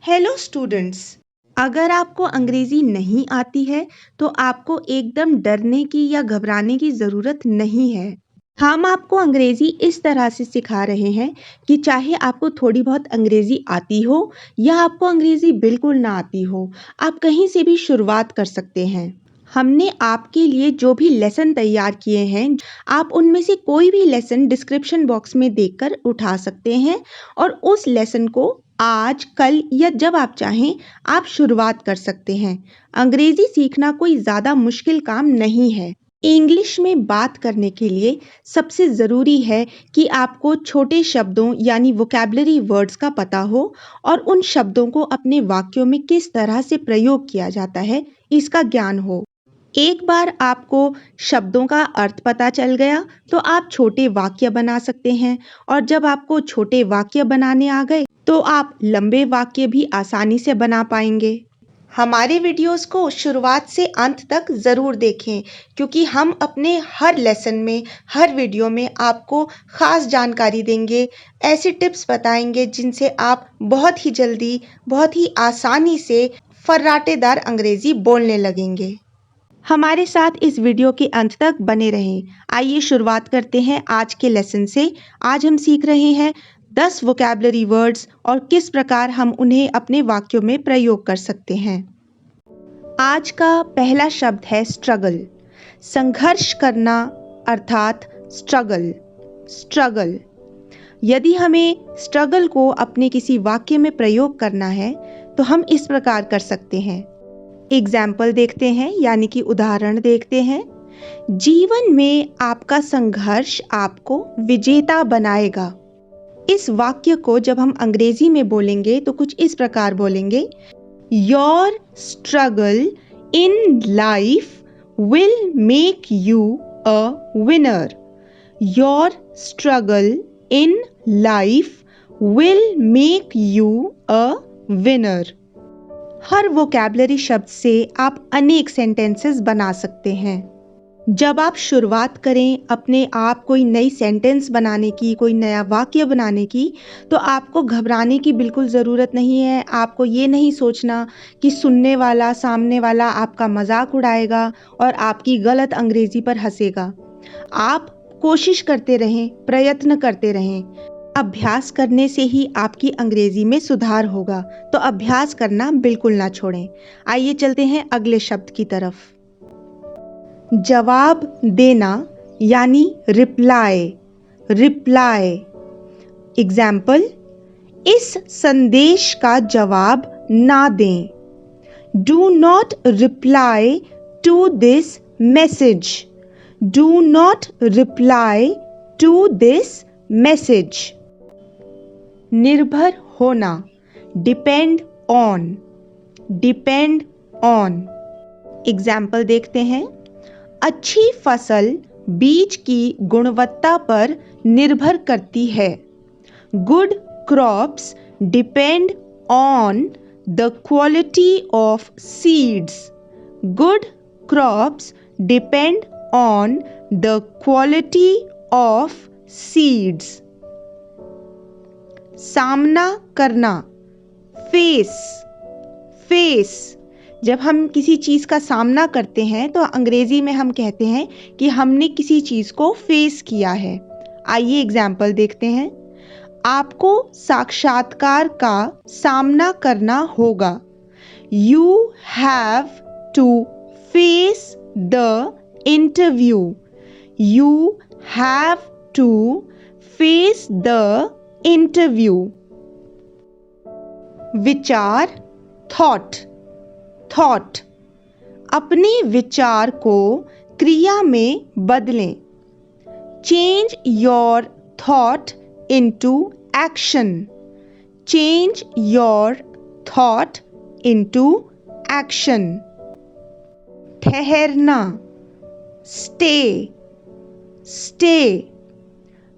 Hello students. अगर आपको अंग्रेजी नहीं आती है तो आपको एकदम डरने की या घबराने की ज़रूरत नहीं है। हम आपको अंग्रेजी इस तरह से सिखा रहे हैं कि चाहे आपको थोड़ी बहुत अंग्रेजी आती हो या आपको अंग्रेजी बिल्कुल ना आती हो, आप कहीं से भी शुरुआत कर सकते हैं। हमने आपके लिए जो भी लेसन तैयार किए हैं, आप उनमें से कोई भी लेसन डिस्क्रिप्शन बॉक्स में देखकर उठा सकते हैं और उस लेसन को आज, कल या जब आप चाहें आप शुरुआत कर सकते हैं। अंग्रेजी सीखना कोई ज़्यादा मुश्किल काम नहीं है। इंग्लिश में बात करने के लिए सबसे ज़रूरी है कि आपको छोटे शब्दों यानी वोकैबुलरी वर्ड्स का पता हो और उन शब्दों को अपने वाक्यों में किस तरह से प्रयोग किया जाता है, इसका ज्ञान हो। एक बार आपको शब्दों का अर्थ पता चल गया तो आप छोटे वाक्य बना सकते हैं और जब आपको छोटे वाक्य बनाने आ गए तो आप लंबे वाक्य भी आसानी से बना पाएंगे। हमारे वीडियोस को शुरुआत से अंत तक ज़रूर देखें क्योंकि हम अपने हर लेसन में, हर वीडियो में आपको ख़ास जानकारी देंगे, ऐसे टिप्स बताएंगे जिनसे आप बहुत ही जल्दी, बहुत ही आसानी से फर्राटेदार अंग्रेज़ी बोलने लगेंगे। हमारे साथ इस वीडियो के अंत तक बने रहें। आइए शुरुआत करते हैं आज के लेसन से। आज हम सीख रहे हैं 10 वोकैबुलरी वर्ड्स और किस प्रकार हम उन्हें अपने वाक्यों में प्रयोग कर सकते हैं। आज का पहला शब्द है स्ट्रगल। संघर्ष करना अर्थात स्ट्रगल। स्ट्रगल। यदि हमें स्ट्रगल को अपने किसी वाक्य में प्रयोग करना है तो हम इस प्रकार कर सकते हैं। एग्जाम्पल देखते हैं यानी कि उदाहरण देखते हैं। जीवन में आपका संघर्ष आपको विजेता बनाएगा। इस वाक्य को जब हम अंग्रेजी में बोलेंगे तो कुछ इस प्रकार बोलेंगे, your struggle in life will make you a winner. Your struggle in life will make you a winner. Her vocabulary शब्द से आप अनेक सेंटेंसेस बना सकते हैं। जब आप शुरुआत करें अपने आप कोई नई सेंटेंस बनाने की, कोई नया वाक्य बनाने की, तो आपको घबराने की बिल्कुल ज़रूरत नहीं है। आपको ये नहीं सोचना कि सुनने वाला, सामने वाला आपका मजाक उड़ाएगा और आपकी गलत अंग्रेजी पर हंसेगा। आप कोशिश करते रहें, प्रयत्न करते रहें। अभ्यास करने से ही आपकी अंग्रेजी में सुधार होगा, तो अभ्यास करना बिल्कुल ना छोड़ें। आइए चलते हैं अगले शब्द की तरफ। जवाब देना यानी रिप्लाई। रिप्लाई। एग्जाम्पल, इस संदेश का जवाब ना दें। Do not reply to this message. Do not reply to this message. निर्भर होना, depend on. Depend on. Example देखते हैं। अच्छी फसल बीज की गुणवत्ता पर निर्भर करती है। Good crops depend on the quality of seeds. Good crops depend on the quality of seeds. सामना करना, फेस। फेस। जब हम किसी चीज़ का सामना करते हैं तो अंग्रेजी में हम कहते हैं कि हमने किसी चीज़ को फेस किया है। आइए एग्जाम्पल देखते हैं। आपको साक्षात्कार का सामना करना होगा। You have to face the interview. You have to face the interview. विचार, थॉट। थॉट। अपने विचार को क्रिया में बदलें। Change your thought into action. Change your thought into action. ठहरना, स्टे। स्टे।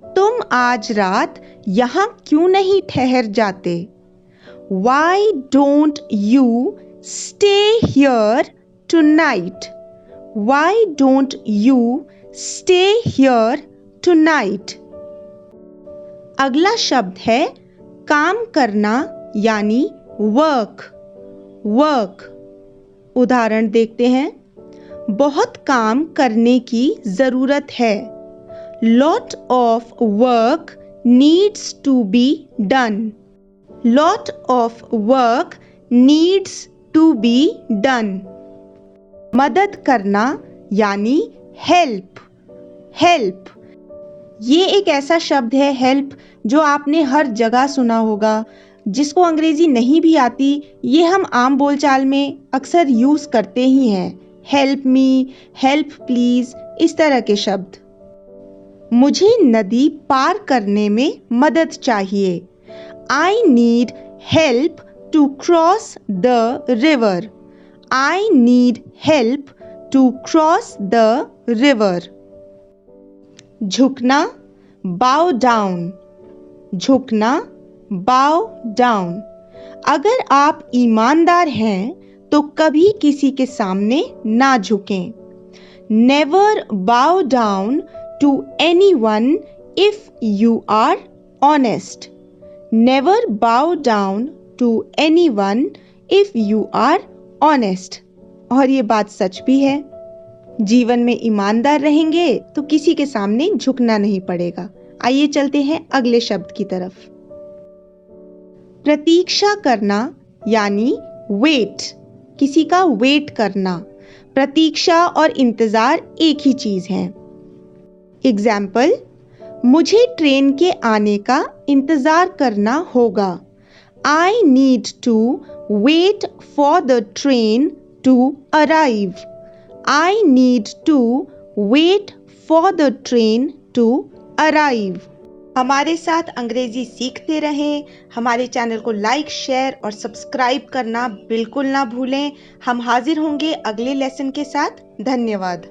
तुम आज रात यहाँ क्यों नहीं ठहर जाते? Why don't you stay here tonight? Why don't you stay here tonight? अगला शब्द है काम करना यानी वर्क, वर्क। उदाहरण देखते हैं। बहुत काम करने की जरूरत है। Lot of work needs to be done. Lot of work needs to be done. मदद करना यानी help, help। ये एक ऐसा शब्द है हेल्प जो आपने हर जगह सुना होगा। जिसको अंग्रेजी नहीं भी आती, ये हम आम बोलचाल में अक्सर यूज करते ही हैं। हेल्प मी, हेल्प प्लीज, इस तरह के शब्द। मुझे नदी पार करने में मदद चाहिए। I need help to cross the river. I need help to cross the river. झुकना, bow down, झुकना, bow down। अगर आप ईमानदार हैं तो कभी किसी के सामने ना झुकें। Never bow down to anyone if you are honest. Never bow down to anyone if you are honest. और ये बात सच भी है। जीवन में ईमानदार रहेंगे तो किसी के सामने झुकना नहीं पड़ेगा। आइए चलते हैं अगले शब्द की तरफ। प्रतीक्षा करना यानी वेट, किसी का वेट करना। प्रतीक्षा और इंतजार एक ही चीज है। एग्जाम्पल, मुझे ट्रेन के आने का इंतजार करना होगा। I need to wait for the train to arrive. I need to wait for the train to arrive. हमारे साथ अंग्रेजी सीखते रहें। हमारे चैनल को लाइक, शेयर और सब्सक्राइब करना बिल्कुल ना भूलें। हम हाजिर होंगे अगले लेसन के साथ। धन्यवाद।